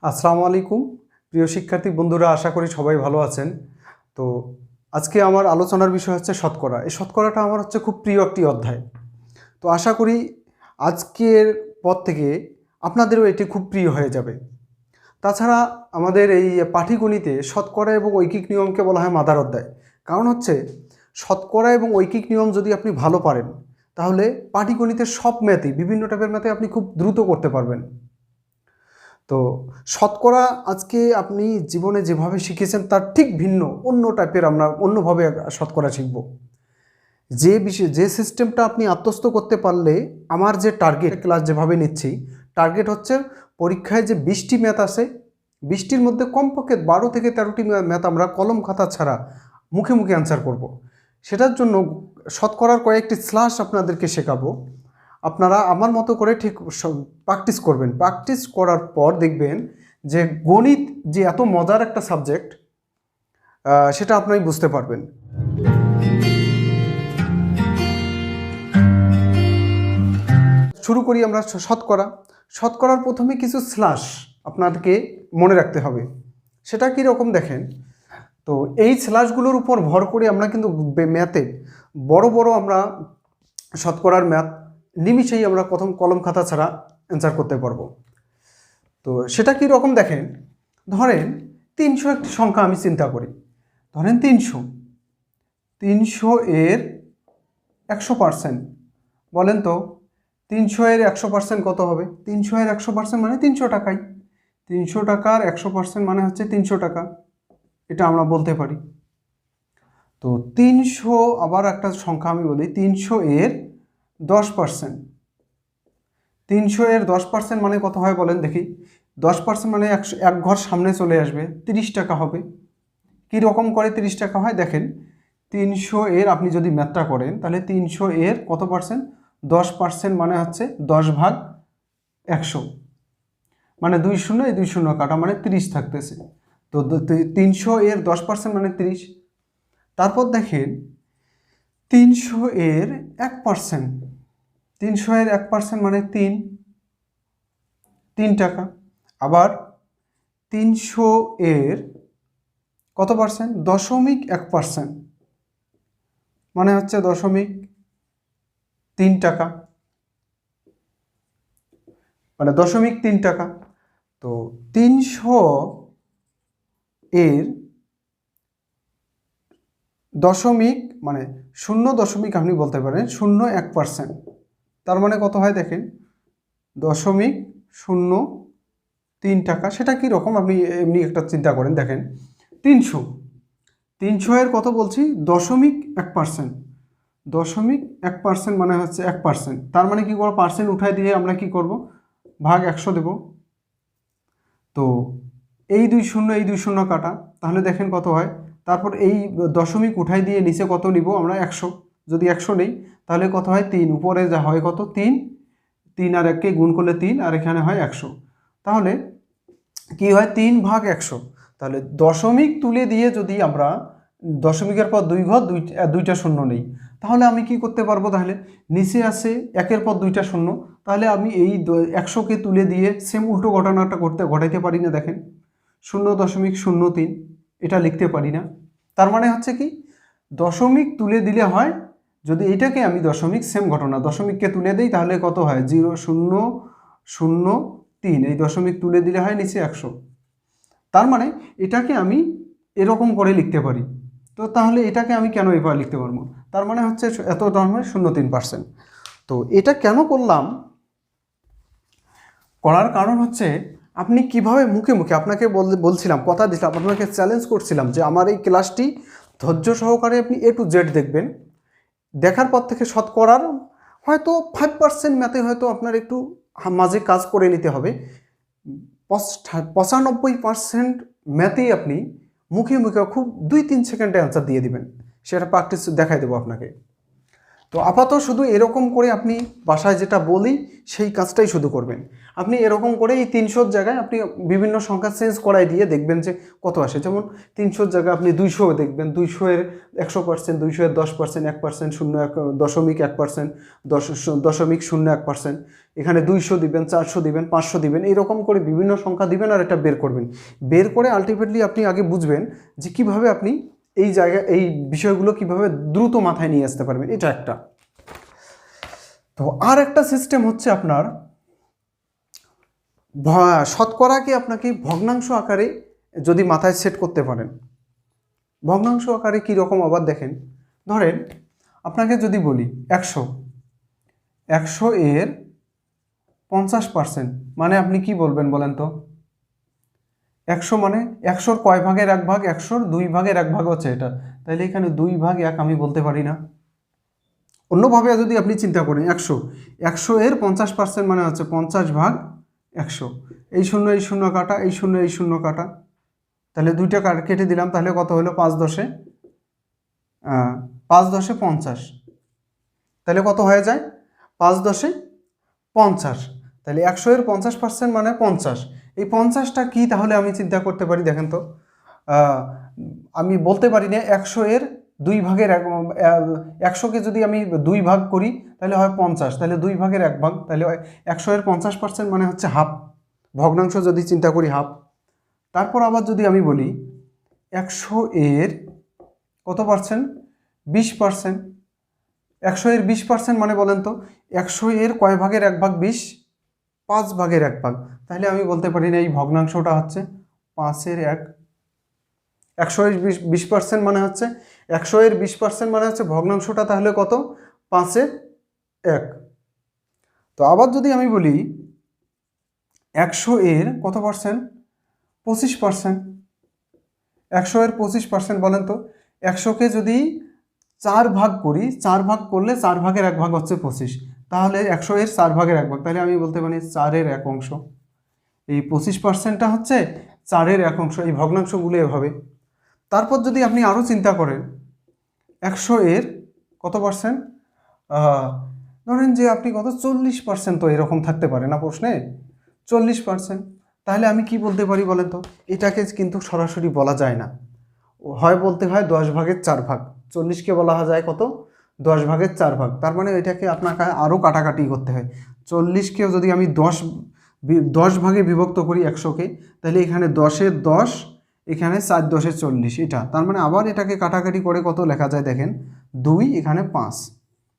আসসালামু আলাইকুম প্রিয় শিক্ষার্থী বন্ধুরা, আশা করি সবাই ভালো আছেন। তো আজকে আমার আলোচনার বিষয় হচ্ছে শতকরা। এই শতকরাটা আমার হচ্ছে খুব প্রিয় একটি অধ্যায়। তো আশা করি আজকের পর থেকে আপনাদেরও এটি খুব প্রিয় হয়ে যাবে। তাছাড়া আমাদের এই পাটিগণিতে শতকরা এবং ঐকিক নিয়মকে বলা হয় মাদার অধ্যায়। কারণ হচ্ছে শতকরা এবং ঐকিক নিয়ম যদি আপনি ভালো পারেন, তাহলে পাটিগণিতের সব ম্যাথই, বিভিন্ন টাইপের ম্যাথে আপনি খুব দ্রুত করতে পারবেন। তো শতকরা আজকে আপনি জীবনে যেভাবে শিখেছেন তার ঠিক ভিন্ন অন্য টাইপের আমরা অন্যভাবে শতকরা শিখব। যে সিস্টেমটা আপনি আত্মস্থ করতে পারলে, আমার যে টার্গেট ক্লাস যেভাবে নিচ্ছি, টার্গেট হচ্ছে পরীক্ষায় যে 20টি ম্যাথ আছে, 20টির মধ্যে কমপক্ষে 12 থেকে 13টি ম্যাথ আমরা কলম খাতা ছাড়া মুখে মুখে অ্যান্সার করব। সেটার জন্য শতকরার কয়েকটি স্ল্যাশ আপনাদেরকে শেখাবো। আপনারা আমার মতো করে ঠিক প্র্যাকটিস করবেন। প্র্যাকটিস করার পর দেখবেন যে গণিত যে এত মজার একটা সাবজেক্ট, সেটা আপনারা বুঝতে পারবেন। শুরু করি আমরা শতকরা। শতকরার প্রথমে কিছু স্ল্যাশ আপনাদেরকে মনে রাখতে হবে। সেটা কীরকম দেখেন, তো এই স্ল্যাশগুলোর উপর ভর করে আমরা কিন্তু ম্যাথে বড় বড় আমরা শতকরার ম্যাথ নিমিষেই আমরা প্রথম কলম খাতা ছাড়া অ্যান্সার করতে পারবো। তো সেটা কী রকম দেখেন, ধরেন 300 একটি সংখ্যা আমি চিন্তা করি। ধরেন 300 এর 100%। বলেন তো 300 এর 100% কত হবে? 300 এর 100% মানে 300 টাকাই। 300 টাকার 100% মানে হচ্ছে 300 টাকা, এটা আমরা বলতে পারি। তো 300, আবার একটা সংখ্যা আমি বলি, 300 এর 10%। 300 এর 10% মানে কত হয় বলেন দেখি? 10% মানে এক ঘর সামনে চলে আসবে, 30 টাকা হবে। কী রকম করে 30 টাকা হয় দেখেন, 300 এর আপনি যদি ম্যাথটা করেন, তাহলে 300 এর কত পার্সেন্ট? 10% মানে হচ্ছে 10/100, মানে 2 শূন্য, এই 2 শূন্য কাটা মানে 30 থাকতেছে। তো 300 এর 10% মানে 30। তারপর দেখেন 300 এর 1%। 300 এর 1% মানে 3 টাকা। আবার 300 এর কত পার্সেন্ট? 0.1%, মানে হচ্ছে 0.3 টাকা, মানে 0.3 টাকা। তো 300 এর দশমিক মানে 0 আপনি বলতে পারেন 0.1%, তার মানে কত হয় দেখেন? 0.03 টাকা। সেটা কি রকম আপনি এমনি একটা চিন্তা করেন, দেখেন 300 এর কত বলছি? 0.1%। 0.1% মানে হচ্ছে 1%, তার মানে কি করবো? পার্সেন্ট উঠাই দিয়ে আমরা কি করব? ভাগ 100 দেব। তো এই 2 শূন্য, এই 2 শূন্য কাটা, তাহলে দেখেন কত হয়। তারপর এই দশমিক উঠাই দিয়ে নিচে কত নিব আমরা? 100। যদি 100 নেই তাহলে কত হয়? 3। উপরে যা হয় কত? 3। 3 আর 1কে গুণ করলে 3, আর এখানে হয় 100। তাহলে কি হয়? 3/100। তাহলে দশমিক তুলে দিয়ে যদি আমরা দশমিকের পর 2 ঘর, দুইটা শূন্য নেই, তাহলে আমি কি করতে পারবো? তাহলে নিচে আছে 1-এর পর 2টা শূন্য, তাহলে আমি এই 100কে তুলে দিয়ে সেম উল্টো ঘটনাটা ঘটাইতে পারি না? দেখেন 0.03 এটা লিখতে পারি না? তার মানে হচ্ছে কি, দশমিক তুলে দিলে হয়, যদি এটাকে আমি দশমিক, সেম ঘটনা, দশমিককে তুলে দিই তাহলে কত হয়? 0.003, এই দশমিক তুলে দিলে হয় নিচে 100। তার মানে এটাকে আমি এরকম করে লিখতে পারি। তো তাহলে এটাকে আমি কেন এভাবে লিখতে পারবো? তার মানে হচ্ছে এত ধরনের 0.3%। তো এটা কেন করলাম? করার কারণ হচ্ছে আপনি কিভাবে মুখে মুখে, আপনাকে বলছিলাম, কথা দিলাম, আপনাকে চ্যালেঞ্জ করছিলাম যে আমার এই ক্লাসটি ধৈর্য সহকারে আপনি A to Z দেখবেন। দেখার পর থেকে শতকরার হয়তো 5% ম্যাথে হয়তো আপনার একটু মাঝে কাজ করে নিতে হবে। 95% ম্যাথেই আপনি মুখে মুখে খুব 2-3 সেকেন্ডে অ্যান্সার দিয়ে দিবেন। সেটা প্র্যাকটিস দেখাই দেবো আপনাকে। তো আপাতত শুধু এরকম করে আপনি বাসায় যেটা বলি সেই কাজটাই শুধু করবেন। আপনি এরকম করে এই 300 জায়গায় আপনি বিভিন্ন সংখ্যা চেঞ্জ করাই দিয়ে দেখবেন যে কত আসে। যেমন 300 জায়গায় আপনি 200 দেখবেন, 200 এর 100%, 200 এর 10%, 1%, 0.1%, 0.01%, এখানে 200 দিবেন, 400 দিবেন, 500 দিবেন, এরকম করে বিভিন্ন সংখ্যা দিবেন আর এটা বের করবেন। বের করে আলটিমেটলি আপনি আগে বুঝবেন যে কিভাবে আপনি এই জায়গায় এই বিষয়গুলো কিভাবে দ্রুত মাথায় নিয়ে আসতে পারবেন, এটা একটা। তো আর একটা সিস্টেম হচ্ছে আপনার শতকরাকে আপনাকে ভগ্নাংশ আকারে যদি মাথায় সেট করতে পারেন। ভগ্নাংশ আকারে কীরকম আবার দেখেন, ধরেন আপনাকে যদি বলি 100 এর 50%, মানে আপনি কি বলবেন বলেন তো? 100 মানে 100-র কয় ভাগের 1 ভাগ? 100-র 2 ভাগের 1 ভাগ হচ্ছে এটা, তাইলে এখানে 2 ভাগ 1 আমি বলতে পারি না? অন্যভাবে যদি আপনি চিন্তা করেন 100 এর 50% মানে হচ্ছে 50 ভাগ 100, এই শূন্য কাটা, এই শূন্য কাটা, তাহলে 2টা কেটে দিলাম, তাহলে কত হলো? 5 10 50, তাহলে কত হয়ে যায়? 5 10 50, তাহলে 100 এর 50% মানে 50। এই 50টা কি তাহলে আমি চিন্তা করতে পারি, দেখেন তো। আমি বলতে পারি না 100 এর 2 ভাগের 100কে যদি আমি 2 ভাগ করি তাহলে হয় 50, তাহলে 2 ভাগের 1 ভাগ, তাহলে 100 এর 50% মানে হচ্ছে হাফ। ভগ্নাংশ যদি চিন্তা করি হাফ। তারপর আবার যদি আমি বলি 100 এর কত পার্সেন্ট? 20%। 100 এর 20% মানে বলেন তো 100 এর কয় ভাগের 1 ভাগ? 20, 5 ভাগের 1 ভাগ, তাহলে আমি বলতে পারি না এই ভগ্নাংশটা হচ্ছে 5-এর 1। 100 এর 20% মানে হচ্ছে 100 এর 20% মানে হচ্ছে ভগ্নাংশটা তাহলে কত? 5-এর 1। তো আবার যদি আমি বলি 100 এর কত পার্সেন্ট? 25%। 100 এর 25% বলেন তো 100কে যদি 4 ভাগ করি, 4 ভাগ করলে 4 ভাগের 1 ভাগ হচ্ছে 25, তাহলে 100 এর 4 ভাগের 1 ভাগ, তাহলে আমি বলতে পারি 4-এর 1 অংশ। এই 25%টা হচ্ছে 4-এর 1 অংশ। এই ভগ্নাংশগুলো এভাবে। তারপর যদি আপনি আরও চিন্তা করেন 100 এর কত পার্সেন্ট? ধরেন যে আপনি কত 40%, তো এরকম থাকতে পারে না প্রশ্নে 40%, তাহলে আমি কি বলতে পারি বলেন তো? এটাকে কিন্তু সরাসরি বলা যায় না, হয় বলতে হয় 10 ভাগের 4 ভাগ। 40কে বলা যায় কত? 10 ভাগের 4 ভাগ। তার মানে এটাকে আপনাকে আরও কাটাকাটি করতে হয়। 40কেও যদি আমি 10 ভাগে বিভক্ত করি 100কে, তাহলে এখানে 10-এর 10, এখানে 4 10-এ 40, এটা। তার মানে আবার এটাকে কাটাকাটি করে কত লেখা যায় দেখেন, 2, এখানে 5,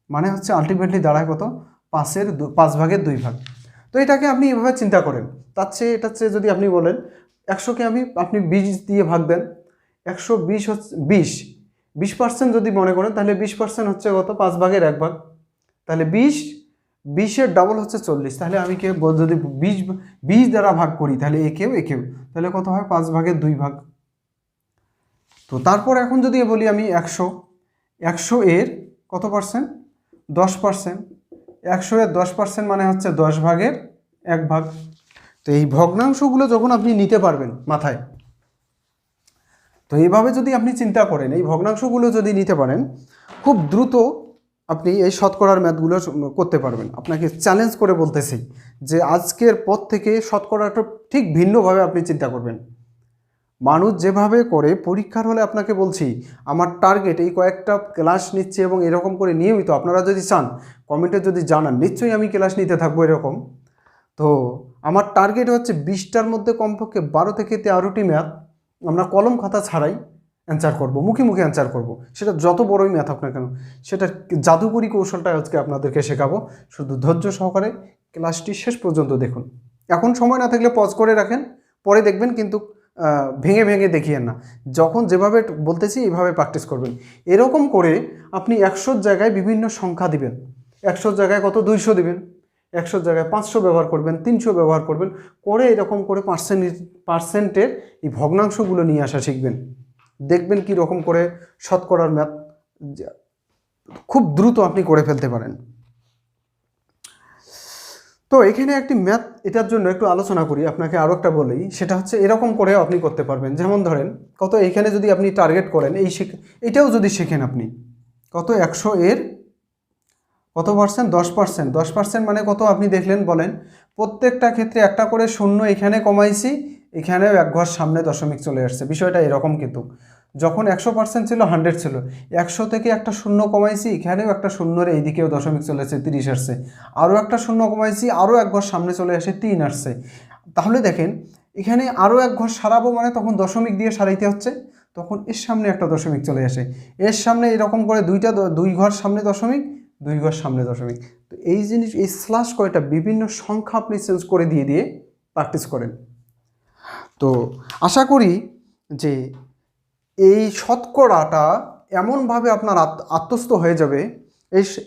মানে হচ্ছে আলটিমেটলি দাঁড়ায় কত? 5 ভাগের 2 ভাগ। তো এটাকে আপনি এভাবে চিন্তা করেন। তার চেয়ে এটার চেয়ে যদি আপনি বলেন 100কে আপনি 20 দিয়ে ভাগ দেন, 120 হচ্ছে 20% যদি মনে করেন, তাহলে 20% হচ্ছে কত? 5 ভাগের 1 ভাগ, তাহলে 20-এর ডাবল হচ্ছে 40, তাহলে আমি যদি 20 দ্বারা ভাগ করি তাহলে একেও, তাহলে কত হয়? 5 ভাগের 2 ভাগ। তো তারপর এখন যদি বলি আমি 100 এর কত পার্সেন্ট? 10%। 100 এর 10% মানে হচ্ছে 10 ভাগের 1 ভাগ। তো এই ভগ্নাংশগুলো যখন আপনি নিতে পারবেন মাথায়, তো এইভাবে যদি আপনি চিন্তা করেন, এই ভগ্নাংশগুলো যদি নিতে পারেন, খুব দ্রুত আপনি এই শতকরার ম্যাথগুলো করতে পারবেন। আপনাকে চ্যালেঞ্জ করে বলতেছি যে আজকের পর থেকে শতকরাটা ঠিক ভিন্নভাবে আপনি চিন্তা করবেন। মানুষ যেভাবে করে পরীক্ষার হলে, আপনাকে বলছি আমার টার্গেট এই কয়েকটা ক্লাস নিচ্ছে এবং এরকম করে নিয়মিত, আপনারা যদি চান কমেন্টে যদি জানান, নিশ্চয়ই আমি ক্লাস নিতে থাকবো এরকম। তো আমার টার্গেট হচ্ছে 20টার মধ্যে কমপক্ষে 12 থেকে 13টি ম্যাথ আমরা কলম খাতা ছাড়াই অ্যান্সার করব, মুখে মুখে অ্যান্সার করব। সেটা যত বড়ই ম্যাথ হোক না কেন, সেটার জাদুকরি কৌশলটা আজকে আপনাদেরকে শেখাবো। শুধু ধৈর্য সহকারে ক্লাসটি শেষ পর্যন্ত দেখুন। এখন সময় না থাকলে পজ করে রাখেন, পরে দেখবেন, কিন্তু ভেঙে ভেঙে দেখিয়েন না। যখন যেভাবে বলতেছি এইভাবে প্র্যাকটিস করবেন। এরকম করে আপনি 100 জায়গায় বিভিন্ন সংখ্যা দিবেন। 100 জায়গায় কত? 200 দিবেন। 100 জায়গায় 500 ব্যবহার করবেন, 300 ব্যবহার করবেন, করে এরকম করে পার্সেন্টের এই ভগ্নাংশগুলো নিয়ে আসা শিখবেন। দেখবেন কি রকম করে শতকরার ম্যাথ খুব দ্রুত আপনি করে ফেলতে পারেন। তো এখানে একটি ম্যাথ, এটার জন্য একটু আলোচনা করি, আপনাকে আরও একটা বলি। সেটা হচ্ছে এরকম করে আপনি করতে পারবেন। যেমন ধরেন কত, এইখানে যদি আপনি টার্গেট করেন, এটাও যদি শেখেন আপনি, কত? 100 এর কত পার্সেন্ট? 10%। 10% মানে কত আপনি দেখলেন, বলেন। প্রত্যেকটা ক্ষেত্রে একটা করে শূন্য এখানে কমাইছি, এখানেও এক ঘর সামনে দশমিক চলে আসছে। বিষয়টা এরকম, কিন্তু যখন 100% ছিল, 100 ছিল, 100 থেকে একটা শূন্য কমাইছি, এখানেও একটা শূন্যর এইদিকেও দশমিক চলে আসছে, 30 আসছে। আরও একটা শূন্য কমাইছি, আরও এক ঘর সামনে চলে আসে, 3 আসছে। তাহলে দেখেন এখানে আরও এক ঘর সারাবো মানে তখন দশমিক দিয়ে সারাইতে হচ্ছে, তখন এর সামনে একটা দশমিক চলে আসে, এর সামনে এরকম করে দুই ঘর সামনে দশমিক, দুই ঘর সামনে দশমিক। তো এই জিনিস, এই স্ল্যাশ কয়টা বিভিন্ন সংখ্যা আপনি চেঞ্জ করে দিয়ে দিয়ে প্র্যাকটিস করেন। তো আশা করি যে এই শতকরাটা এমনভাবে আপনার আত্মস্থ হয়ে যাবে,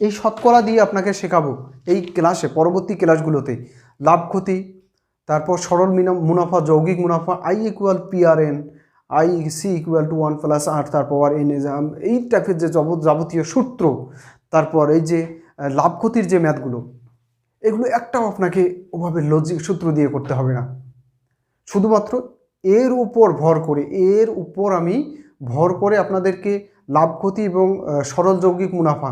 এই শতকরা দিয়ে আপনাকে শেখাবো এই ক্লাসে, পরবর্তী ক্লাসগুলোতে। লাভ ক্ষতি, তারপর সরল মুনাফা, যৌগিক মুনাফা, I equal PRN, IC equal to 1 + R তার পাওয়ার N, এই টাইপের যে যাবতীয় সূত্র, তারপর এই যে লাভ ক্ষতির যে ম্যাথগুলো, এগুলো একটাও আপনাকে ওভাবে লজিক সূত্র দিয়ে করতে হবে না। শুধুমাত্র এর উপর আমি ভর করে আপনাদেরকে লাভ ক্ষতি এবং সরল যৌগিক মুনাফা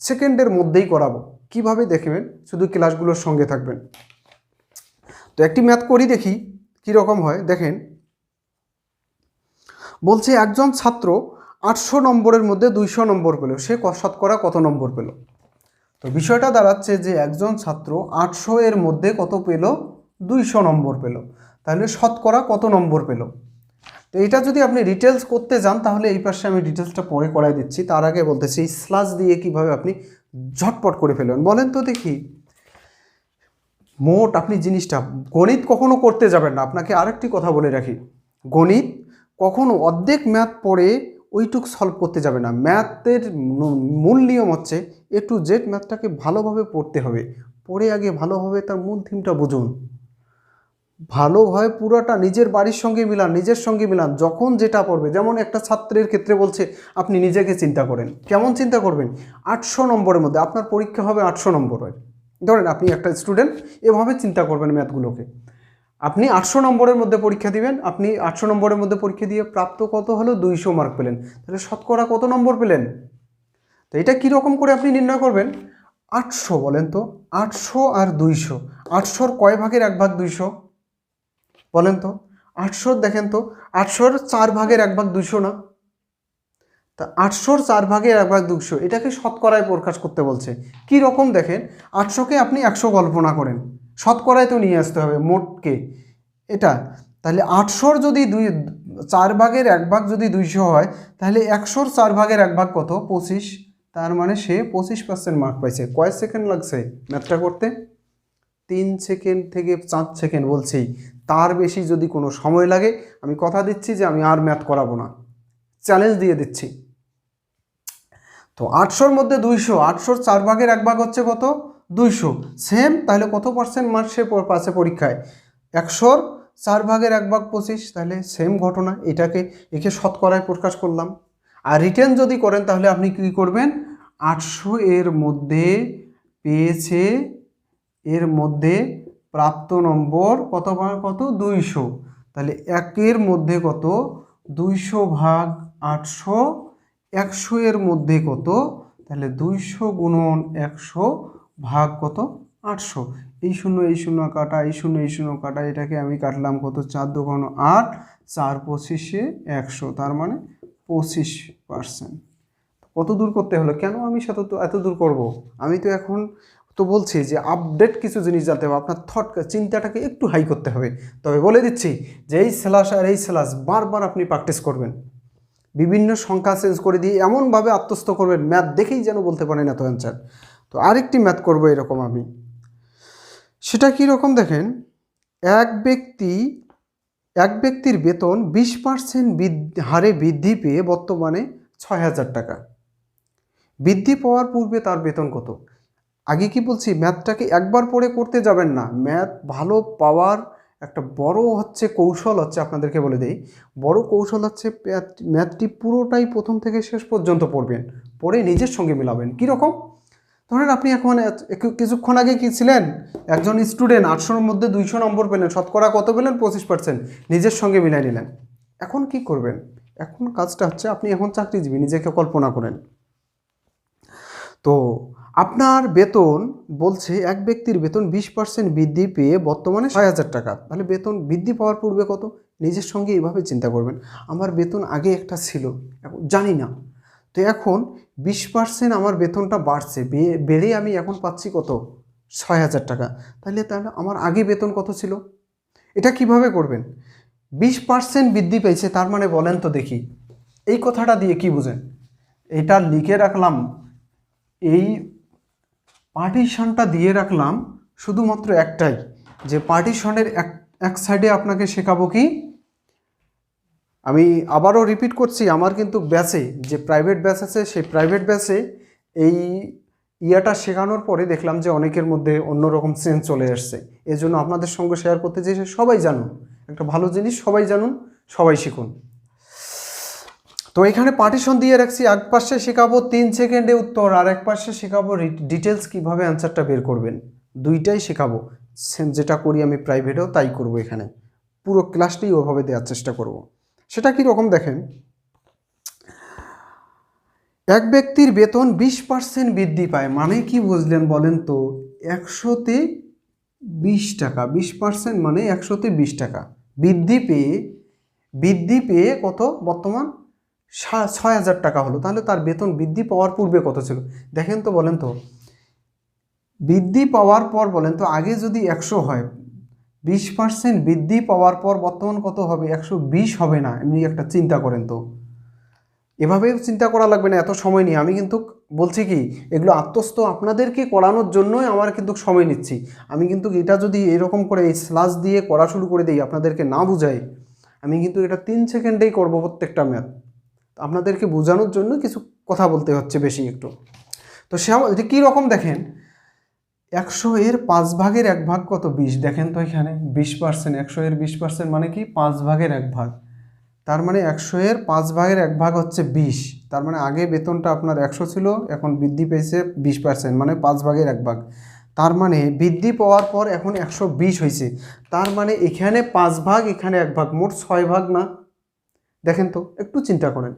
সেকেন্ডের মধ্যেই করাবো। কিভাবে দেখবেন, শুধু ক্লাসগুলোর সঙ্গে থাকবেন। তো একটি ম্যাথ করি, দেখি কীরকম হয়। দেখেন, বলছে একজন ছাত্র 800 নম্বরের মধ্যে 200 নম্বর পেল, সে শতকরা কত নম্বর পেল? তো বিষয়টা দাঁড়াচ্ছে যে একজন ছাত্র 800 এর মধ্যে কত পেল? 200 নম্বর পেল। তাহলে শতকরা কত নম্বর পেল? তো এটা যদি আপনি ডিটেলস করতে যান, তাহলে এই পাশে আমি ডিটেলসটা পরে করাই দিচ্ছি। তার আগে বলতেছি স্ল্যাশ দিয়ে কিভাবে আপনি ঝটপট করে ফেলবেন বলেন তো দেখি। মোট আপনি জিনিসটা, গণিত কখনো করতে যাবেন না। আপনাকে আরেকটি কথা বলে রাখি, গণিত কখনো অর্ধেক ম্যাথ পড়ে ওইটুক সলভ করতে যাবে না। ম্যাথের মূল নিয়ম হচ্ছে A to Z ম্যাথটাকে ভালোভাবে পড়তে হবে, পড়ে আগে ভালোভাবে তার মূল থিমটা বুঝুন, ভালোভাবে পুরোটা নিজের বাড়ির সঙ্গে মিলান, নিজের সঙ্গে মিলান। যখন যেটা পড়বে, যেমন একটা ছাত্রের ক্ষেত্রে বলছে আপনি নিজেকে চিন্তা করেন, কেমন চিন্তা করবেন? 800 নম্বরের মধ্যে আপনার পরীক্ষা হবে, 800 নম্বর হয়, ধরেন আপনি একটা স্টুডেন্ট, এভাবে চিন্তা করবেন ম্যাথগুলোকে। আপনি 800 নম্বরের মধ্যে পরীক্ষা দিবেন, আপনি 800 নম্বরের মধ্যে পরীক্ষা দিয়ে প্রাপ্ত কত হলো? 200 মার্ক পেলেন। তাহলে শতকরা কত নম্বর পেলেন? তো এটা কীরকম করে আপনি নির্ণয় করবেন? 800 বলেন তো, 800 আর 200, 800-র কয় ভাগের 1 ভাগ 200 বলেন তো? 800 দেখেন তো, 800-র 4 ভাগের 1 ভাগ 200 না? তা 800-র 4 ভাগের 1 ভাগ 200, এটাকে শতকরায় প্রকাশ করতে বলছে। কি রকম দেখেন, 800-কে আপনি 100 কল্পনা করেন, শতকরায় তো নিয়ে আসতে হবে মোটকে এটা। তাহলে 800-র যদি 4 ভাগের 1 ভাগ যদি 200 হয়, তাহলে 100-র 4 ভাগের 1 ভাগ কত? 25। তার মানে সে 25% মার্ক পাইছে। কয় সেকেন্ড লাগছে ম্যাথটা করতে? 3 সেকেন্ড থেকে 4 সেকেন্ড বলছেই। তার বেশি যদি কোনো সময় লাগে, আমি কথা দিচ্ছি যে আমি আর ম্যাথ করাবো না, চ্যালেঞ্জ দিয়ে দিচ্ছি। তো 800-র মধ্যে 200, 800-র 4 ভাগের 1 ভাগ হচ্ছে কত? 200। সেম, তাহলে কত পার্সেন্ট মার্ক সে পাচ্ছে পরীক্ষায়? 100-র 4 ভাগের 1 ভাগ 25। তাহলে সেম ঘটনা, একে শতকরায় প্রকাশ করলাম। আর রিটেন যদি করেন, তাহলে আপনি কী করবেন? 800 এর মধ্যে পেয়েছে, এর মধ্যে প্রাপ্ত নম্বর কত ভাগ কত? 200। তাহলে 1-এর মধ্যে কত? 200 ভাগ 800, 100 এর মধ্যে কত? তাহলে 200 গুণন 100 ভাগ কত? 800। এই শূন্য এই শূন্য কাটা, এই শূন্য এই শূন্য কাটা, এটাকে আমি কাটলাম কত? 4 × 2 = 8, 4 × 25 = 100, তার মানে 25%। কত দূর করতে হলো? কেন আমি এত দূর করব? আমি তো এখন তো বলছি যে আপডেট কিছু জিনিস জানতে হবে, আপনার চিন্তাটাকে একটু হাই করতে হবে। তবে বলে দিচ্ছি যে এই স্ল্যাশ আর এই স্ল্যাশ বারবার আপনি প্র্যাকটিস করবেন, বিভিন্ন সংখ্যা চেঞ্জ করে দিয়ে এমনভাবে আত্মস্থ করবেন, ম্যাথ দেখেই যেন বলতে পারেন এত অ্যান্সার। তো আরেকটি ম্যাথ করবো এরকম আমি, সেটা কীরকম দেখেন। এক ব্যক্তির বেতন 20% হারে বৃদ্ধি পেয়ে বর্তমানে 6000 টাকা। বৃদ্ধি পাওয়ার পূর্বে তার বেতন কত? আগে কি বলছি, ম্যাথটাকে একবার পড়ে করতে যাবেন না। ম্যাথ ভালো পাওয়ার একটা বড় কৌশল হচ্ছে, আপনাদেরকে বলে দেই, বড় কৌশল হচ্ছে ম্যাথটি পুরোটাই প্রথম থেকে শেষ পর্যন্ত পড়বেন, পড়ে নিজের সঙ্গে মিলাবেন। কীরকম? ধরেন আপনি এখন কিছুক্ষণ আগে কি ছিলেন? একজন স্টুডেন্ট 800-র মধ্যে 200 নম্বর পেলেন, শতকরা কত পেলেন? 25%, নিজের সঙ্গে মিলাই নিলেন। এখন কি করবেন? এখন কাজটা হচ্ছে, আপনি এখন চাকরিজীবী, নিজেকে কল্পনা করেন। তো আপনার বেতন বলছে এক ব্যক্তির বেতন 20% বৃদ্ধি পেয়ে বর্তমানে 6,000 টাকা। তাহলে বেতন বৃদ্ধি পাওয়ার পূর্বে কত? নিজের সঙ্গে এইভাবে চিন্তা করবেন, আমার বেতন আগে একটা ছিল, এখন জানি না, তো এখন 20% আমার বেতনটা বাড়ছে, বেড়ে আমি এখন পাচ্ছি কত? 6,000 টাকা। তাহলে আমার আগে বেতন কত ছিল? এটা কিভাবে করবেন? 20% বৃদ্ধি পেয়েছে, তার মানে বলেন তো দেখি, এই কথাটা দিয়ে কি বুঝেন? এটা লিখে রাখলাম, এই পার্টিশনটা দিয়ে রাখলাম শুধুমাত্র একটাই, যে পার্টিশনের এক সাইডে আপনাকে শেখাবো কি, আমি আবারও রিপিট করছি, আমার কিন্তু ব্যাচে যে প্রাইভেট ব্যাচ আছে, সেই প্রাইভেট ব্যাচে এই ইয়াটা শেখানোর পরে দেখলাম যে অনেকের মধ্যে অন্যরকম সেন্স চলে আসছে। এজন্য আপনাদের সঙ্গে শেয়ার করতে চেয়েছি, সবাই জানুন, একটা ভালো জিনিস সবাই জানুন, সবাই শিখুন। তো এখানে পার্টিশন দিয়ে রাখছি, এক পাশে শেখাবো 3 সেকেন্ডে উত্তর, আর এক পাশে শেখাবো ডিটেলস কীভাবে অ্যান্সারটা বের করবেন। দুইটাই শেখাবো, সেম যেটা করি আমি প্রাইভেটেও তাই করব, এখানে পুরো ক্লাসটাই ওভাবে দেওয়ার চেষ্টা করব। সেটা কীরকম দেখেন, এক ব্যক্তির বেতন 20% বৃদ্ধি পায়, মানে কি বুঝলেন বলেন তো? 100-তে 20 টাকা, 20% মানে 100-তে 20 টাকা বৃদ্ধি পেয়ে কত বর্তমান? 6,000 টাকা হলো। তাহলে তার বেতন বৃদ্ধি পাওয়ার পূর্বে কত ছিল দেখেন তো, বলেন তো? বৃদ্ধি পাওয়ার পর বলেন তো, আগে যদি 100 হয়, 20% বৃদ্ধি পাওয়ার পর বর্তমান কত হবে? 120 হবে না? এমনি একটা চিন্তা করেন তো, এভাবেও চিন্তা করা লাগবে না, এত সময় নিয়ে আমি কিন্তু বলছি কি, এগুলো আত্মস্থ আপনাদেরকে করানোর জন্যই আমার কিন্তু সময় নিচ্ছি। আমি কিন্তু এটা যদি এরকম করে এই স্লাস দিয়ে করা শুরু করে দিই, আপনাদেরকে না বুঝাই, আমি কিন্তু এটা 3 সেকেন্ডেই করব প্রত্যেকটা ম্যাথ। আপনাদেরকে বোঝানোর জন্য কিছু কথা বলতে হচ্ছে বেশি একটু। তো এটা কীরকম দেখেন, 100-এর 5 ভাগের 1 ভাগ কত? 20। দেখেন তো এখানে 20%, 100-এর 20% মানে কি? 5 ভাগের 1 ভাগ। তার মানে 100-এর 5 ভাগের 1 ভাগ হচ্ছে 20। তার মানে আগে বেতনটা আপনার 100 ছিল, এখন বৃদ্ধি পেয়েছে 20%, মানে 5 ভাগের 1 ভাগ। তার মানে বৃদ্ধি পাওয়ার পর এখন 120 হয়েছে। তার মানে এখানে 5 ভাগ, এখানে 1 ভাগ, মোট 6 ভাগ না? দেখেন তো, একটু চিন্তা করেন,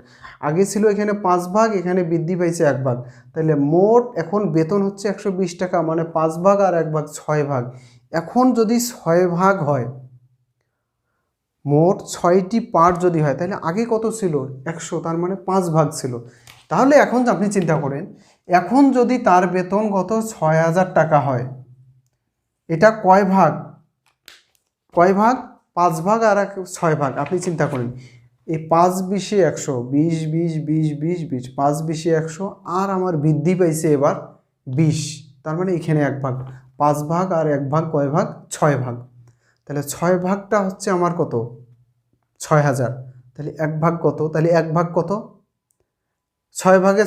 আগে ছিল এখানে 5 ভাগ, এখানে বৃদ্ধি পাইছে 1 ভাগ, তাহলে মোট এখন বেতন হচ্ছে 120 টাকা, মানে 5 ভাগ আর 1 ভাগ 6 ভাগ। এখন যদি 6 ভাগ হয়, মোট 6টি পার্ট যদি হয়, তাহলে আগে কত ছিল? 100, তার মানে 5 ভাগ ছিল। তাহলে এখন আপনি চিন্তা করেন, এখন যদি তার বেতন কত? 6,000 টাকা হয়, এটা কয় ভাগ? 5 ভাগ আর 6 ভাগ। আপনি চিন্তা করেন, এই 5-20-এ 100, 20, 20, 20, 20, 20, 5-20-এ 100, আর আমার বৃদ্ধি পাইছে এবার 20, তার মানে এখানে 1 ভাগ। 5 ভাগ আর 1 ভাগ কয় ভাগ? 6 ভাগ। তাহলে 6 ভাগটা হচ্ছে আমার কত? 6,000। তাহলে 1 ভাগ কত? তাহলে 1 ভাগ কত? 6 ভাগে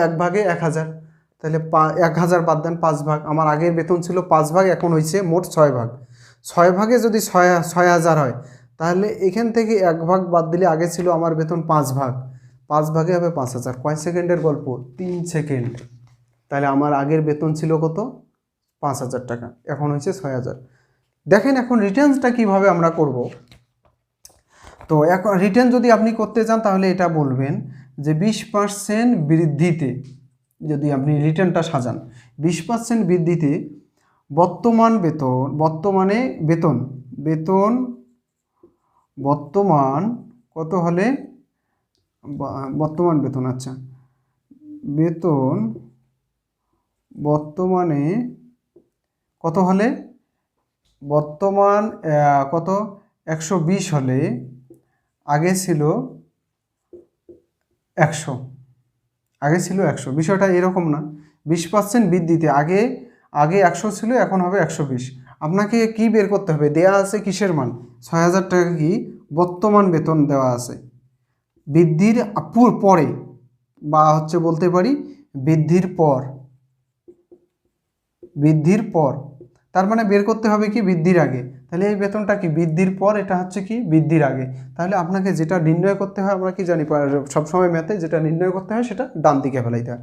1 ভাগে 1,000। তাহলে 1,000 বাদ দেন, 5 ভাগ। আমার আগের বেতন ছিল 5 ভাগ, এখন হয়েছে মোট 6 ভাগ। 6 ভাগে যদি 6,000 হয়, তাহলে এখান থেকে 1 ভাগ বাদ দিলে আগে ছিল আমার বেতন 5 ভাগ, 5 ভাগে হবে 5,000। কয় সেকেন্ডের গল্প? 3 সেকেন্ড। তাহলে আমার আগের বেতন ছিল কত? 5,000 টাকা, এখন হয়েছে 6,000। দেখেন এখন রিটার্নসটা কিভাবে আমরা করব। তো এখন রিটার্ন যদি আপনি করতে চান, তাহলে এটা বলবেন যে 20% বৃদ্ধিতে, যদি আপনি রিটার্নটা সাজান 20% বৃদ্ধিতে বর্তমান কত হলে বর্তমান বেতন, আচ্ছা, বেতন বর্তমানে কত হলে? বর্তমান কত? 120 হলে আগে ছিল 100, বিষয়টা এরকম না? 20% বৃদ্ধিতে আগে 100 ছিল, এখন হবে 120। আপনাকে কি বের করতে হবে? দেয়া আছে কিসের মান? 6,000 টাকা কি বর্তমান বেতন দেওয়া আছে, বৃদ্ধির পরে, বা হচ্ছে বলতে পারি বৃদ্ধির পর, তার মানে বের করতে হবে কি? বৃদ্ধির আগে। তাহলে এই বেতনটা কি? বৃদ্ধির পর, এটা হচ্ছে কি? বৃদ্ধির আগে। তাহলে আপনাকে যেটা নির্ণয় করতে হয়, আমরা কি জানি সবসময় ম্যাথে যেটা নির্ণয় করতে হয় সেটা ডান দিকে ফেলাইতে হয়।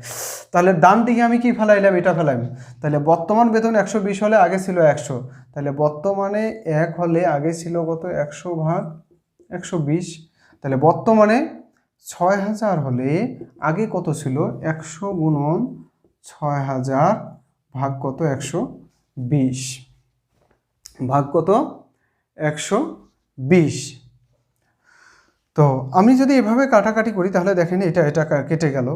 তাহলে ডান দিকে আমি কি ফেলাইলাম? এটা ফেলাইলাম। তাহলে বর্তমান বেতন 120 হলে আগে ছিল 100, তাহলে বর্তমানে 1 হলে আগে ছিল কত? 100 ভাগ 120। তাহলে বর্তমানে 6,000 হলে আগে কত ছিল? 100 গুণন 6000 ভাগ কত 120 ভাগ কত 120। তো আমি যদি এভাবে কাটাকাটি করি তাহলে দেখেন এটা এটা কেটে গেল,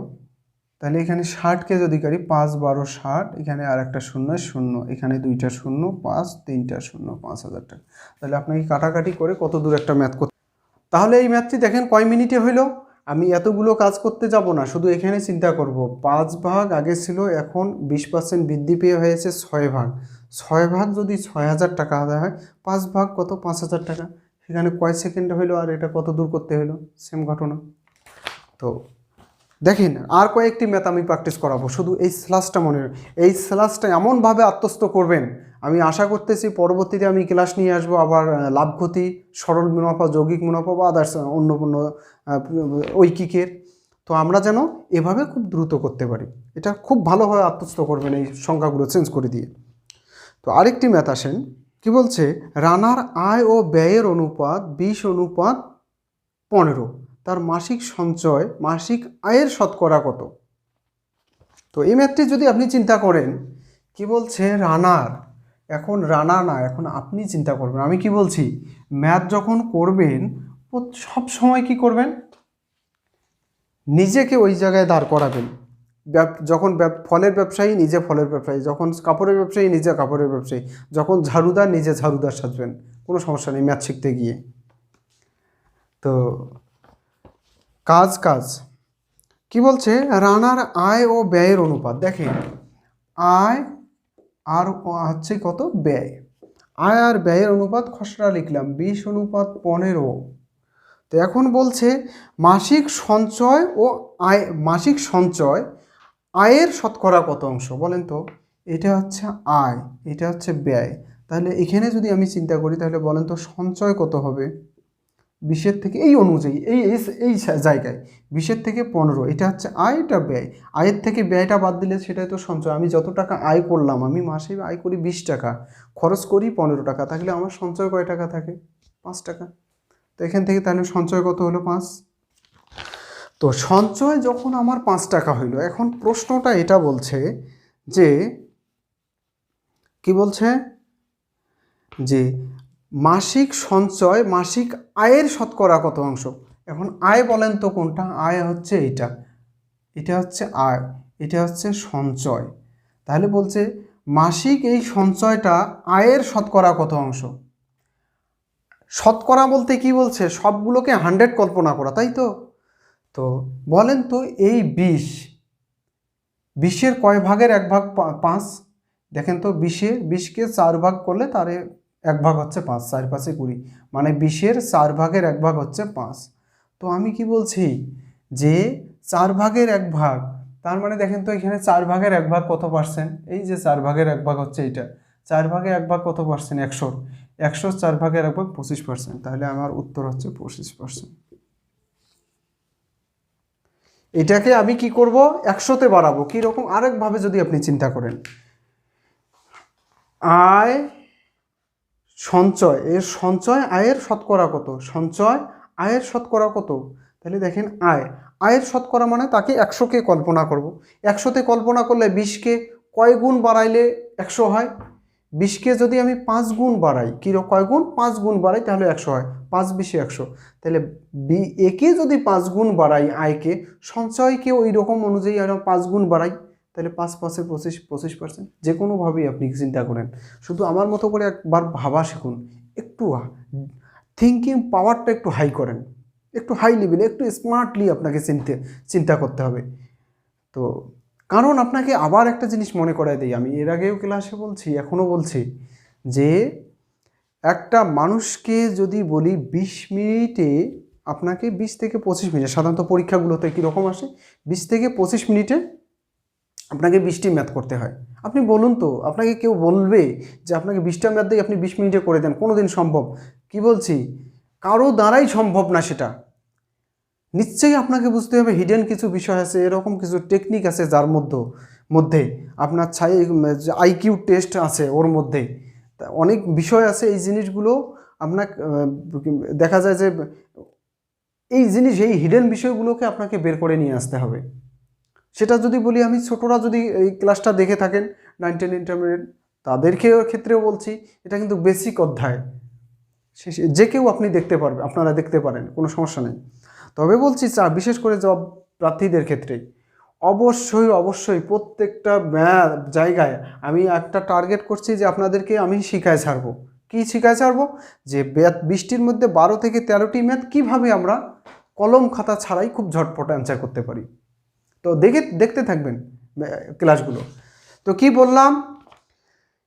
তাহলে এখানে 60কে যদি করি 5 12 60, এখানে আর একটা শূন্য শূন্য, এখানে দুইটা শূন্য 5 তিনটা শূন্য, 5000 টাকা। তাহলে আপনাকে কাটাকাটি করে কত দূর একটা ম্যাথ করতে, তাহলে এই ম্যাথটি দেখেন কয় মিনিটে হইলো। আমি এতগুলো কাজ করতে যাব না, শুধু এখানে চিন্তা করব 5 ভাগ আগে ছিল, এখন 20% বৃদ্ধি পেয়ে হয়েছে 6 ভাগ। 6 ভাগ যদি 6000 টাকা আদায় হয়, 5 ভাগ কত 5000 টাকা। সেখানে কয় সেকেন্ডে হইলো আর এটা কত দূর করতে হলো, সেম ঘটনা। তো দেখেন আর কয়েকটি ম্যাথ আমি প্র্যাকটিস করাবো, শুধু এই স্ল্যাশটা মনে, এই স্ল্যাশটা এমনভাবে আত্মস্থ করবেন, আমি আশা করতেছি পরবর্তীতে আমি ক্লাস নিয়ে আসবো আবার লাভ ক্ষতি, সরল মুনাফা, যৌগিক মুনাফা বা আদার্স অন্য কোনো ঐকিকের। তো আমরা যেন এভাবে খুব দ্রুত করতে পারি, এটা খুব ভালোভাবে আত্মস্থ করবেন এই সংখ্যাগুলো চেঞ্জ করে দিয়ে। তো আরেকটি ম্যাথ আসেন, কি বলছে, রানার আয় ও ব্যয়ের অনুপাত 20:15, তার মাসিক সঞ্চয় মাসিক আয়ের শতকরা কত। তো এই ম্যাথটি যদি আপনি চিন্তা করেন, কি বলছে রানার, এখন রানা না, এখন আপনি চিন্তা করবেন। আমি কি বলছি, ম্যাথ যখন করবেন সব সময় কি করবেন, নিজেকে ওই জায়গায় দাঁড় করাবেন। যখন ফলের ব্যবসায়ী নিজে ফলের ব্যবসায়ী, যখন কাপড়ের ব্যবসায়ী নিজে কাপড়ের ব্যবসায়ী, যখন ঝাড়ুদার নিজে ঝাড়ুদার সাজবেন, কোনো সমস্যা নেই ম্যাথ শিখতে গিয়ে। তো কাজ কি বলছে, রানার আয় ও ব্যয়ের অনুপাত, দেখেন আয় আর হচ্ছে কত ব্যয়, আয় আর ব্যয়ের অনুপাত খসড়া লিখলাম 20:15। তো এখন বলছে মাসিক সঞ্চয় ও আয়, মাসিক সঞ্চয় আয়ের শতকরা কত অংশ, বলেন তো। এটা হচ্ছে আয়, এটা হচ্ছে ব্যয়, তাহলে এখানে যদি আমি চিন্তা করি তাহলে বলেন তো সঞ্চয় কত হবে, 20 থেকে এই অনুযায়ী এই জায়গায় 20 থেকে 15, এটা হচ্ছে আয়, এটা ব্যয়। আয়ের থেকে ব্যয়টা বাদ দিলে সেটাই তো সঞ্চয়। আমি যত টাকা আয় করলাম, আমি মাসে আয় করি 20 টাকা, খরচ করি 15 টাকা, তাহলে আমার সঞ্চয় কয় টাকা থাকে, 5 টাকা। তো এখান থেকে তাহলে সঞ্চয় কত হলো 5। তো সঞ্চয় যখন আমার 5 টাকা হইল, এখন প্রশ্নটা এটা বলছে যে, কি বলছে যে মাসিক সঞ্চয় মাসিক আয়ের শতকরা কত অংশ। এখন আয় বলেন তো কোনটা, আয় হচ্ছে এটা, এটা হচ্ছে আয়, এটা হচ্ছে সঞ্চয়। তাহলে বলছে মাসিক এই সঞ্চয়টা আয়ের শতকরা কত অংশ। শতকরা বলতে কি বলছে, সবগুলোকে 100 কল্পনা করা, তাই তো। তো বলেন তো এই 20-এর কয় ভাগের 1 ভাগ 5, দেখেন তো 20কে 4 ভাগ করলে তার 1 ভাগ হচ্ছে 5, 4 5 20, মানে 20-এর 4 ভাগের 1 ভাগ হচ্ছে 5। তো আমি কি বলছি যে 4 ভাগের 1 ভাগ, তার মানে দেখেন তো এখানে 4 ভাগের 1 ভাগ কত পার্সেন্ট, এই যে 4 ভাগের 1 ভাগ হচ্ছে এইটা, 4 ভাগের 1 ভাগ কত পার্সেন্ট, 100, 4 ভাগের 1 ভাগ 25%, তাহলে আমার উত্তর হচ্ছে 25%। এটাকে আমি কি করব, 100-তে বাড়াবো। কীরকম, আরেকভাবে যদি আপনি চিন্তা করেন, আয় সঞ্চয়, এর সঞ্চয় আয়ের শতকরা কত, সঞ্চয় আয়ের শতকরা কত, তাহলে দেখেন আয়ের শতকরা মানে তাকে 100-কে কল্পনা করব। 100-তে কল্পনা করলে 20-কে কয় গুণ বাড়াইলে 100 হয়, 20-কে যদি আমি 5 গুণ বাড়াই, কয় গুণ, 5 গুণ বাড়াই, তাহলে 100 হয়, 5 20 100। তাহলে একে যদি 5 গুণ বাড়াই, আয়কে, সঞ্চয়কে ওই রকম অনুযায়ী 5 গুণ বাড়াই, তাহলে 5 5-এ 25%। যে কোনোভাবেই আপনি চিন্তা করেন, শুধু আমার মতো করে একবার ভাবা শিখুন, একটু থিঙ্কিং পাওয়ারটা একটু হাই করেন, একটু হাই লেভেলে, একটু স্মার্টলি আপনাকে চিন্তা করতে হবে। তো কারণ আপনাকে আবার একটা জিনিস মনে করায় দিই, আমি এর আগেও ক্লাসে বলছি, এখনও বলছি, যে একটা মানুষকে যদি বলি 20 মিনিটে, আপনাকে 20 থেকে 25 মিনিট, সাধারণত পরীক্ষাগুলোতে কীরকম আসে, 20 থেকে 25 মিনিটে আপনাকে 20টি ম্যাথ করতে হয়। আপনি বলুন তো, আপনাকে কেউ বলবে যে আপনাকে 20টা ম্যাথ দিয়ে আপনি 20 মিনিটে করে দেন, কোনো দিন সম্ভব, কি বলছি, কারো দ্বারাই সম্ভব না সেটা। নিশ্চয়ই আপনাকে বুঝতে হবে হিডেন কিছু বিষয় আছে, এরকম কিছু টেকনিক আছে যার মধ্যে আপনার আইকিউ টেস্ট আছে, ওর মধ্যে অনেক বিষয় আছে। এই জিনিসগুলো আপনার দেখা যায় যে এই হিডেন বিষয়গুলোকে আপনাকে বের করে নিয়ে আসতে হবে। সেটা যদি বলি আমি, ছোটরা যদি এই ক্লাসটা দেখে থাকেন 9 10 ইন্টারমিডিয়েট, তাদেরকে ক্ষেত্রেও বলছি এটা কিন্তু বেসিক অধ্যায়, যে কেউ আপনি দেখতে পারবে, আপনারা দেখতে পারেন, কোনো সমস্যা নেই। তবে বলছি বিশেষ করে জব প্রার্থীদের ক্ষেত্রে অবশ্যই অবশ্যই প্রত্যেকটা জায়গায় আমি একটা টার্গেট করছি যে আপনাদেরকে আমি শিখায় ছাড়বো। কি শিখায় ছাড়বো? যে 20টির মধ্যে 12 থেকে 13টি ম্যাথ কীভাবে আমরা কলম খাতা ছাড়াই খুব ঝটপট অ্যান্সার করতে পারি। তো দেখতে থাকবেন ক্লাসগুলো। তো কি বললাম,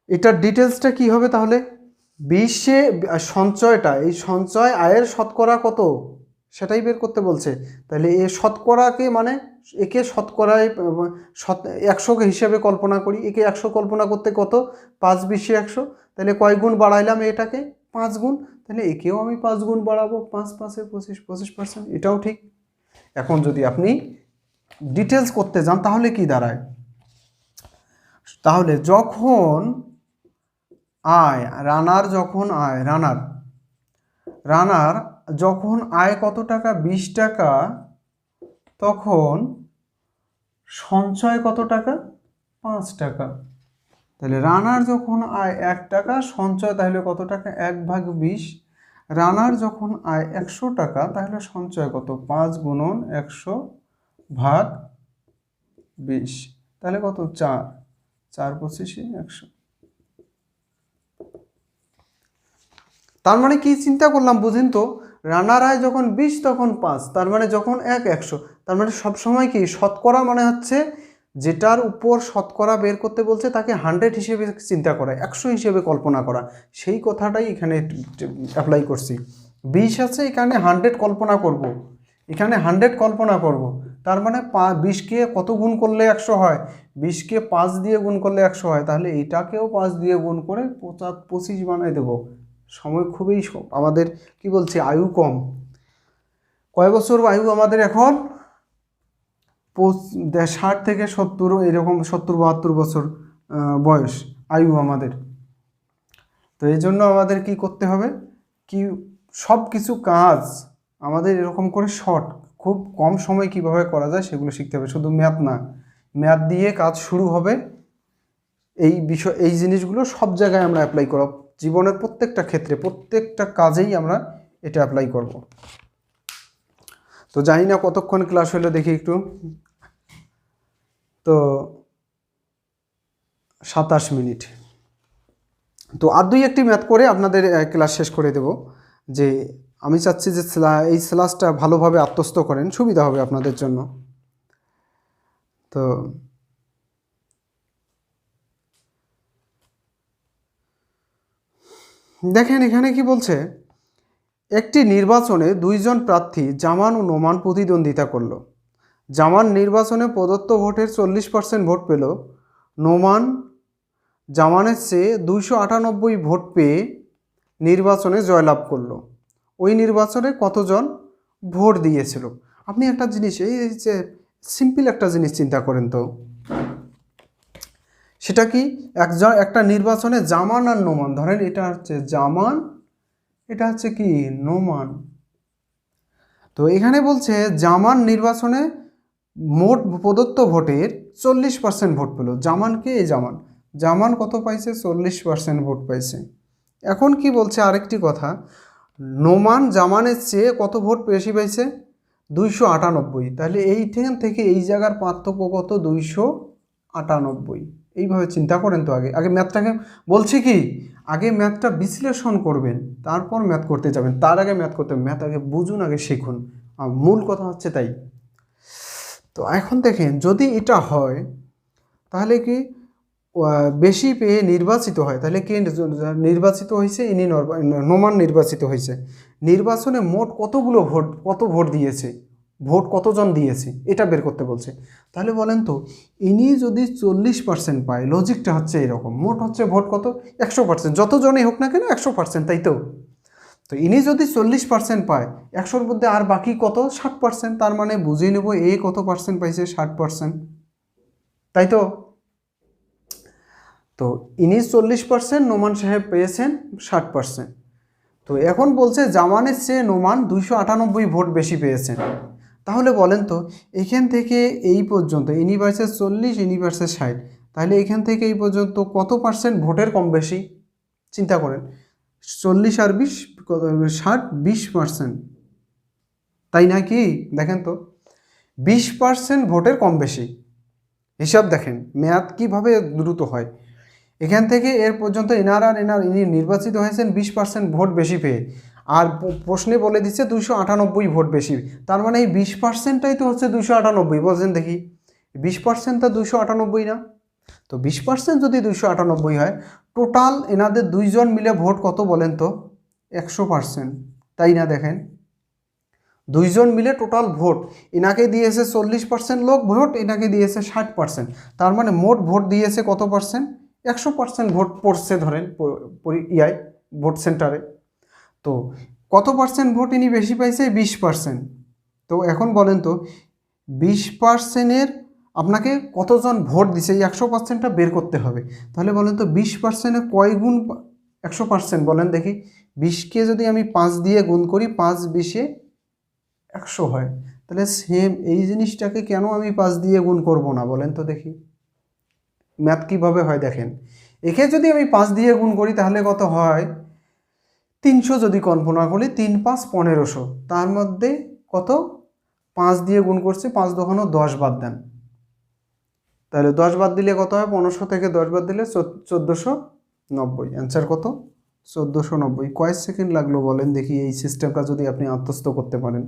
এটার ডিটেলসটা কি হবে তাহলে? 20-এ সঞ্চয়টা, এই সঞ্চয় আয়ের শতকরা কত সেটাই বের করতে বলছে। তাহলে এ শতকরাকে মানে একে শতকরায় 100 হিসেবে কল্পনা করি। একে 100 কল্পনা করতে কত? 5 20 100। তাহলে কয় গুণ বাড়াইলাম এটাকে? 5 গুণ। তাহলে একেও আমি 5 গুণ বাড়াবো, 5 5-এ 25 25%, এটাও ঠিক। এখন যদি আপনি ডিটেলস করতে যান তাহলে কি দাঁড়ায়? তাহলে যখন আয় রানার যখন আয় কত টাকা? 20 টাকা, তখন সঞ্চয় কত টাকা? 5 টাকা। তাহলে রানার যখন আয় 1 টাকা, সঞ্চয় তাহলে কত টাকা? 1/20। রানার যখন আয় 100 টাকা, তাহলে সঞ্চয় কত? 5 গুণন 100/20, তাহলে কত? 4 4 25 100। তার মানে কি চিন্তা করলাম বুঝেন তো? রানার আয় যখন 20 তখন 5, তার মানে যখন 100, তার মানে সবসময় কি শতকরা মানে হচ্ছে যেটার উপর শতকরা বের করতে বলছে তাকে 100 হিসেবে চিন্তা করা, 100 হিসেবে কল্পনা করা। সেই কথাটাই এখানে অ্যাপ্লাই করছি। 20 আছে, এখানে 100 কল্পনা করব, এখানে 100 কল্পনা করব। তার মানে 20কে কত গুণ করলে 100 হয়? 20কে 5 দিয়ে গুণ করলে 100 হয়। তাহলে এটাকেও 5 দিয়ে গুণ করে 25 বানাই দেবো। সময় খুবই আমাদের কি বলছে, আয়ু কম। কয় বছর আয়ু আমাদের এখন? 60 থেকে 70, এরকম 70 72 বছর বয়স আয়ু আমাদের। তো এই জন্য আমাদের কি করতে হবে, কি সব কিছু কাজ আমাদের এরকম করে খুব কম সময় কিভাবে করা যায় সেগুলো শিখতে হবে। শুধু ম্যাথ না, ম্যাথ দিয়ে কাজ শুরু হবে। এই জিনিসগুলো সব জায়গায় আমরা অ্যাপ্লাই করব, জীবনের প্রত্যেকটা ক্ষেত্রে, প্রত্যেকটা কাজেই আমরা এটা অ্যাপ্লাই করব। তো জানি না কতক্ষণ ক্লাস হলো, দেখি একটু। তো 27 মিনিট। তো আর 2-1টি ম্যাথ করে আপনাদের ক্লাস শেষ করে দেব। যে আমি চাচ্ছি যে এই ক্লাসটা ভালোভাবে আত্মস্থ করেন, সুবিধা হবে আপনাদের জন্য। তো দেখেন এখানে কি বলছে, একটি নির্বাচনে 2 জন প্রার্থী জামান ও নোমান প্রতিদ্বন্দ্বিতা করল। জামান নির্বাচনে প্রদত্ত ভোটের 40% ভোট পেল। নোমান জামানের চেয়ে 298 ভোট পেয়ে নির্বাচনে জয়লাভ করলো। ওই নির্বাচনে কতজন ভোট দিয়েছিল? আপনি একটা জিনিস, এই যে সিম্পল একটা জিনিস চিন্তা করেন তো, সেটা কি? একটা নির্বাচনে জামান আর নোমান, ধরেন এটা হচ্ছে জামান, এটা হচ্ছে কি নোমান। তো এখানে বলছে জামান নির্বাচনে মোট প্রদত্ত ভোটের 40% ভোট পেল। জামানকে, এই জামান কত পাইছে? 40% ভোট পাইছে। এখন কি বলছে আরেকটি কথা, নোমান জামানের চেয়ে কত ভোট বেশি পাইছে? 298। তাহলে এইখান থেকে এই জায়গার পার্থক্য কত? 298। এইভাবে চিন্তা করেন তো। আগে ম্যাথটাকে বলছি কি, আগে ম্যাথটা বিশ্লেষণ করবেন, তারপর ম্যাথ করতে যাবেন। তার আগে ম্যাথ করতে, ম্যাথ আগে বুঝুন, আগে শিখুন, মূল কথা হচ্ছে তাই। তো এখন দেখেন, যদি এটা হয় তাহলে কি বেশি পেয়ে নির্বাচিত হয়, তাহলে কে নির্বাচিত হয়েছে? ইনি নোমান নির্বাচিত হয়েছে। নির্বাচনে মোট কত ভোট দিয়েছে, ভোট কতজন দিয়েছে এটা বের করতে বলছে। তাহলে বলেন তো, ইনি যদি 40% পায়, লজিকটা হচ্ছে এরকম, মোট হচ্ছে ভোট কত? 100%, যতজনই হোক না কেন 100%, তাই তো? তো ইনি যদি 40% পায়, 100-র মধ্যে আর বাকি কত? 60%। তার মানে বুঝিয়ে নেব এ কত পার্সেন্ট পাইছে? 60%, তাই তো? তো ইনি 40%, নোমান সাহেব পেয়েছেন 60%। তো এখন বলছে জামানের চেয়ে নোমান 298 ভোট বেশি পেয়েছেন। তাহলে বলেন তো এখান থেকে এই পর্যন্ত ইনি ভার্সেস 40, ইনি ভার্সেস 60, তাহলে এখান থেকে এই পর্যন্ত কত পার্সেন্ট ভোটের কম বেশি চিন্তা করেন। 40 আর 20 60, 20%, তাই না কি? দেখেন তো 20% ভোটের কম বেশি। হিসাব দেখেন ম্যাথ কীভাবে দ্রুত হয়। এখান থেকে এর পর্যন্ত ইনি নির্বাচিত হয়েছেন 20% ভোট বেশি পেয়ে, আর প্রশ্নে বলে দিচ্ছে 298 ভোট বেশি। তার মানে এই 20%টাই তো হচ্ছে 298, বলছেন দেখি 20% তো 298 না? তো 20% যদি 298 হয়, টোটাল এনাদের দুইজন মিলে ভোট কত বলেন তো? 100%, তাই না? দেখেন দুইজন মিলে টোটাল ভোট, এনাকে দিয়েছে 40% লোক ভোট, এনাকে দিয়েছে 60%, তার মানে মোট ভোট দিয়েছে কত পার্সেন্ট? 100% ভোট পড়ছে ধরেন ভোট সেন্টারে। তো কত পার্সেন্ট ভোট ইনি বেশি পাইছে? 20%। তো এখন বলেন তো 20%-এর আপনাকে কতজন ভোট দিছে এই 100%টা বের করতে হবে। তাহলে বলেন তো 20%-এ কয় গুণ 100% বলেন দেখি। 20কে যদি আমি 5 দিয়ে গুণ করি, 5 20-এ 100 হয়। তাহলে সেম এই জিনিসটাকে কেন আমি 5 দিয়ে গুণ করব না বলেন তো দেখি। ম্যাথ কীভাবে হয় দেখেন, একে যদি আমি 5 দিয়ে গুণ করি তাহলে কত হয়? 300 যদি কল্পনা করি, 3 5 1500, তার মধ্যে কত 5 দিয়ে গুণ করছি, 5 দোকানো 10 বাদ দেন, তাহলে 10 বাদ দিলে কত হয়? 1500 থেকে 10 বাদ দিলে 1490। অ্যান্সার কত? 1490। কয় সেকেন্ড লাগলো বলেন দেখি এই সিস্টেমটা যদি আপনি আত্মস্থ করতে পারেন।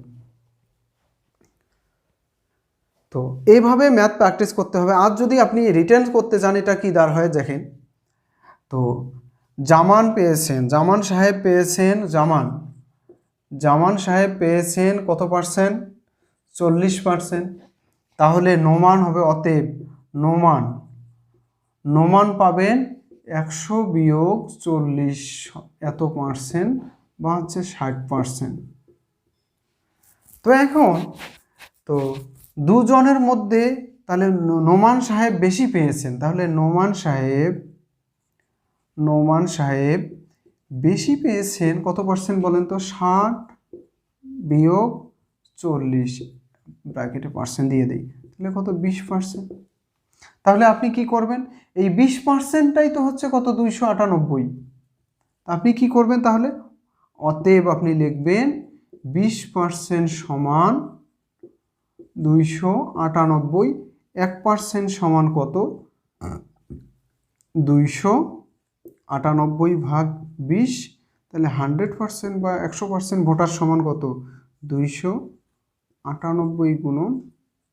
তো এইভাবে ম্যাথ প্র্যাকটিস করতে হবে। আর যদি আপনি রিটেন করতে চান, এটা কি দাঁড় হয় দেখেন তো। জামান সাহেব পেয়েছেন কত পার্সেন্ট? 40%। তাহলে নোমান হবে, অতএব নোমান পাবেন 100 বিয়োগ 40 এত পার্সেন্ট, বা হচ্ছে 60%। তো এখন তো দুজনের মধ্যে তাহলে নোমান সাহেব বেশি পেয়েছেন, তাহলে নোমান সাহেব বেশি পেয়েছেন কত পার্সেন্ট বলেন তো? 60 বিয়োগ 40 ব্র্যাকেটে পার্সেন্ট দিয়ে দিই, তাহলে কত? 20%। তাহলে আপনি কি করবেন? এই 20%টাই তো হচ্ছে কত? 298। আপনি কি করবেন তাহলে? অতএব আপনি লিখবেন 20% সমান 298, 1% সমান কত? 298 ভাগ 20, তাহলে 100% বা 100% ভোটার সমান কত? 298 গুণন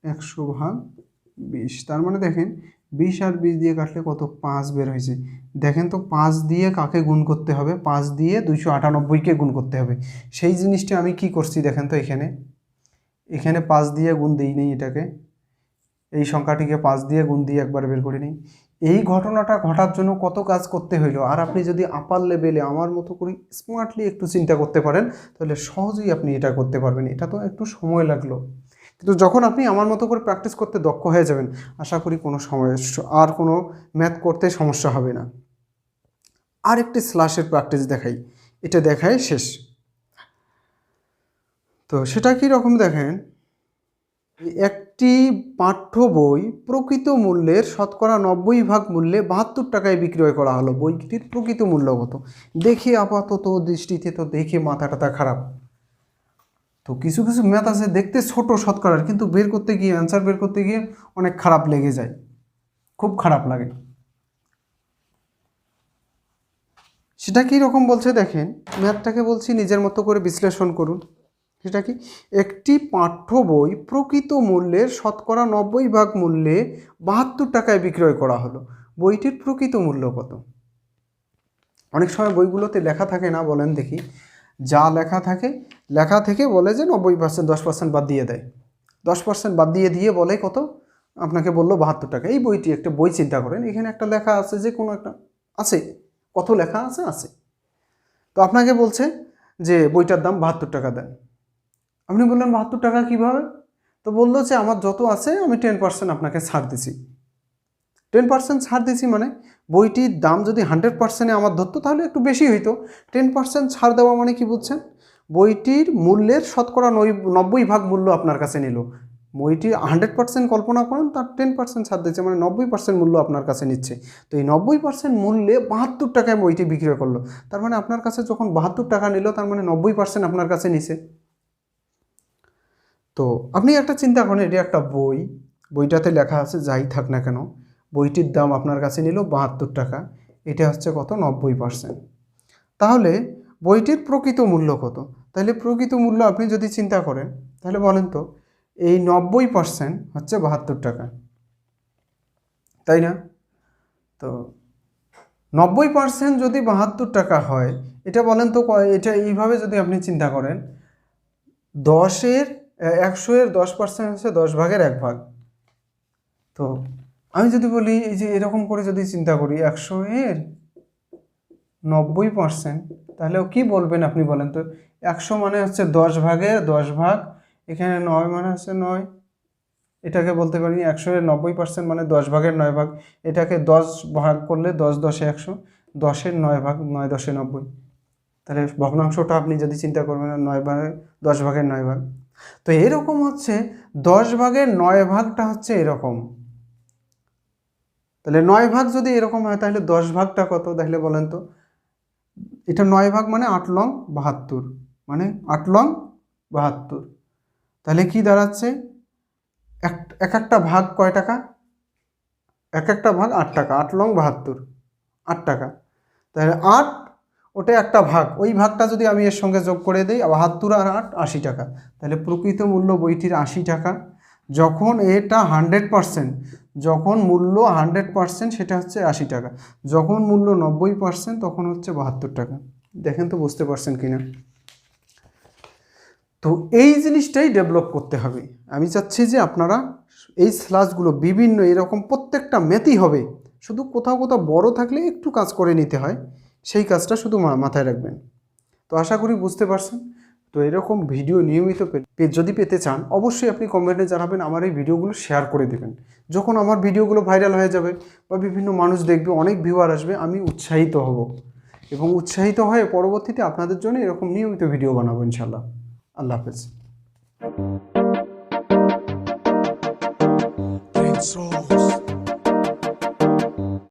100 ভাগ 20। তার মানে দেখেন 20 আর 20 দিয়ে কাটলে কত? 5 বের হয়েছে। দেখেন তো 5 দিয়ে কাকে গুণ করতে হবে? 5 দিয়ে 298কে গুণ করতে হবে। সেই জিনিসটা আমি কি করছি দেখেন তো, এখানে 5 দিয়ে গুণ দিই নেই, এটাকে এই সংখ্যাটিকে 5 দিয়ে গুণ দিয়ে একবার বের করে নিই। এই ঘটনাটা ঘটার জন্য কত কাজ করতে হইলো। আর আপনি যদি আপার লেভেলে আমার মতো করে স্মার্টলি একটু চিন্তা করতে পারেন, তাহলে সহজেই আপনি এটা করতে পারবেন। এটা তো একটু সময় লাগলো, কিন্তু যখন আপনি আমার মতো করে প্র্যাকটিস করতে দক্ষ হয়ে যাবেন, আশা করি কোনো আর কোনো ম্যাথ করতে সমস্যা হবে না। আর একটি স্ল্যাশের প্র্যাকটিস দেখাই, এটা দেখায় শেষ। তো সেটা কি রকম দেখেন, একটি পাঠ্য বই প্রকৃত মূল্যের 90% মূল্যে 72 টাকায় বিক্রয় করা হলো। বইটির প্রকৃত মূল্য কত? দেখে আপাতত দৃষ্টিতে তো দেখে মাথাটা খারাপ। তো কিছু ম্যাথ আছে দেখতে ছোট শতকরার, কিন্তু বের করতে গিয়ে অ্যান্সার বের করতে গিয়ে অনেক খারাপ লেগে যায়, খুব খারাপ লাগে। সেটা কি রকম বলছে দেখেন, ম্যাথটাকে বলছি নিজের মতো করে বিশ্লেষণ করুন। সেটা কি, একটি পাঠ্য বই প্রকৃত মূল্যের 90% মূল্যে 72 টাকায় বিক্রয় করা হলো। বইটির প্রকৃত মূল্য কত? অনেক সময় বইগুলোতে লেখা থাকে না, বলেন দেখি। যা লেখা থেকে বলে যে 90%, 10% বাদ দিয়ে দেয়। 10% বাদ দিয়ে বলে কত? আপনাকে বললো 72 টাকা। এই বইটি একটা বই চিন্তা করেন, এখানে একটা লেখা আছে, যে কোনো একটা আছে, কত লেখা আছে। তো আপনাকে বলছে যে বইটার দাম 72 টাকা দেন। আপনি বললেন 72 টাকা কীভাবে? তো বললো যে আমার যত আছে আমি 10% আপনাকে ছাড় দিছি। 10% ছাড় দিছি মানে বইটির দাম যদি 100%-এ আমার ধরতো তাহলে একটু বেশি হইতো। 10% ছাড় দেওয়া মানে কি বুঝছেন? বইটির মূল্যের শতকরা 90% মূল্য আপনার কাছে নিল। বইটি 100% কল্পনা করুন, তার 10% ছাড় দিচ্ছে, মানে 90% মূল্য আপনার কাছে নিচ্ছে। তো এই 90% মূল্যে 72 টাকায় বইটি বিক্রি করলো। তার মানে আপনার কাছে যখন 72 টাকা নিল, তার মানে 90% আপনার কাছে নিছে। তো আপনি একটা চিন্তা করেন, এটি একটা বই, বইটাতে লেখা আছে যাই থাক না কেন, বইটির দাম আপনার কাছে নিল 72 টাকা, এটা হচ্ছে কত, 90%। তাহলে বইটির প্রকৃত মূল্য কত? তাহলে প্রকৃত মূল্য আপনি যদি চিন্তা করেন, তাহলে বলেন তো, এই 90% হচ্ছে 72 টাকা, তাই না? তো 90% যদি 72 টাকা হয়, এটা বলেন তো, এটা এইভাবে যদি আপনি চিন্তা করেন, 100-এর 10% হচ্ছে 10 ভাগের 1 ভাগ। তো আমি যদি বলি, এই যে এরকম করে যদি চিন্তা করি 100-এর 90%, তাহলেও কি বলবেন আপনি বলেন তো? 100 মানে হচ্ছে 10 ভাগের 10 ভাগ, এখানে 9 মানে হচ্ছে 9, এটাকে বলতে পারি 100-এর 90% মানে 10 ভাগের 9 ভাগ। এটাকে 10 ভাগ করলে 10 10-এ 100, 10-এর 9 ভাগ, 9 10-এ 90। তাহলে ভগ্নাংশটা আপনি যদি চিন্তা করবেন, 9 ভাগে 10 ভাগের 9 ভাগ। তো এরকম হচ্ছে 10 ভাগের 9 ভাগটা হচ্ছে এরকম। তাহলে 9 ভাগ যদি এরকম হয়, তাহলে 10 ভাগটা কত? তাহলে বলেন তো, এটা 9 ভাগ মানে 8 লং 72, মানে 8 লং 72। তাহলে কি দাঁড়াচ্ছে, এক একটা ভাগ কয় টাকা? এক একটা ভাগ 8 টাকা, 8 লং 72, 8 টাকা। তাহলে 8, ওটা একটা ভাগ, ওই ভাগটা যদি আমি এর সঙ্গে যোগ করে দিই, 72 আর 8 80 টাকা। তাহলে প্রকৃত মূল্য বইটির 80 টাকা। যখন এটা 100%, যখন মূল্য 100% সেটা হচ্ছে 80 টাকা, যখন মূল্য 90% তখন হচ্ছে 72 টাকা। দেখেন তো বুঝতে পারছেন কিনা? তো এই জিনিসটাই ডেভেলপ করতে হবে। আমি চাচ্ছি যে আপনারা এই স্লাসগুলো বিভিন্ন এরকম প্রত্যেকটা ম্যাথই হবে, শুধু কোথাও কোথাও বড় থাকলে একটু কাজ করে নিতে হয়, সেই কাজটা শুধু মাথায় রাখবেন। তো আশা করি বুঝতে পারছেন। তো এরকম ভিডিও নিয়মিত যদি পেতে চান, অবশ্যই আপনি কমেন্টে জানাবেন, আমার এই ভিডিওগুলো শেয়ার করে দেবেন। যখন আমার ভিডিওগুলো ভাইরাল হয়ে যাবে বা বিভিন্ন মানুষ দেখবে, অনেক ভিউয়ার আসবে, আমি উৎসাহিত হব এবং উৎসাহিত হয়ে পরবর্তীতে আপনাদের জন্য এরকম নিয়মিত ভিডিও বানাবো ইনশাল্লাহ। আল্লাহ হাফেজ।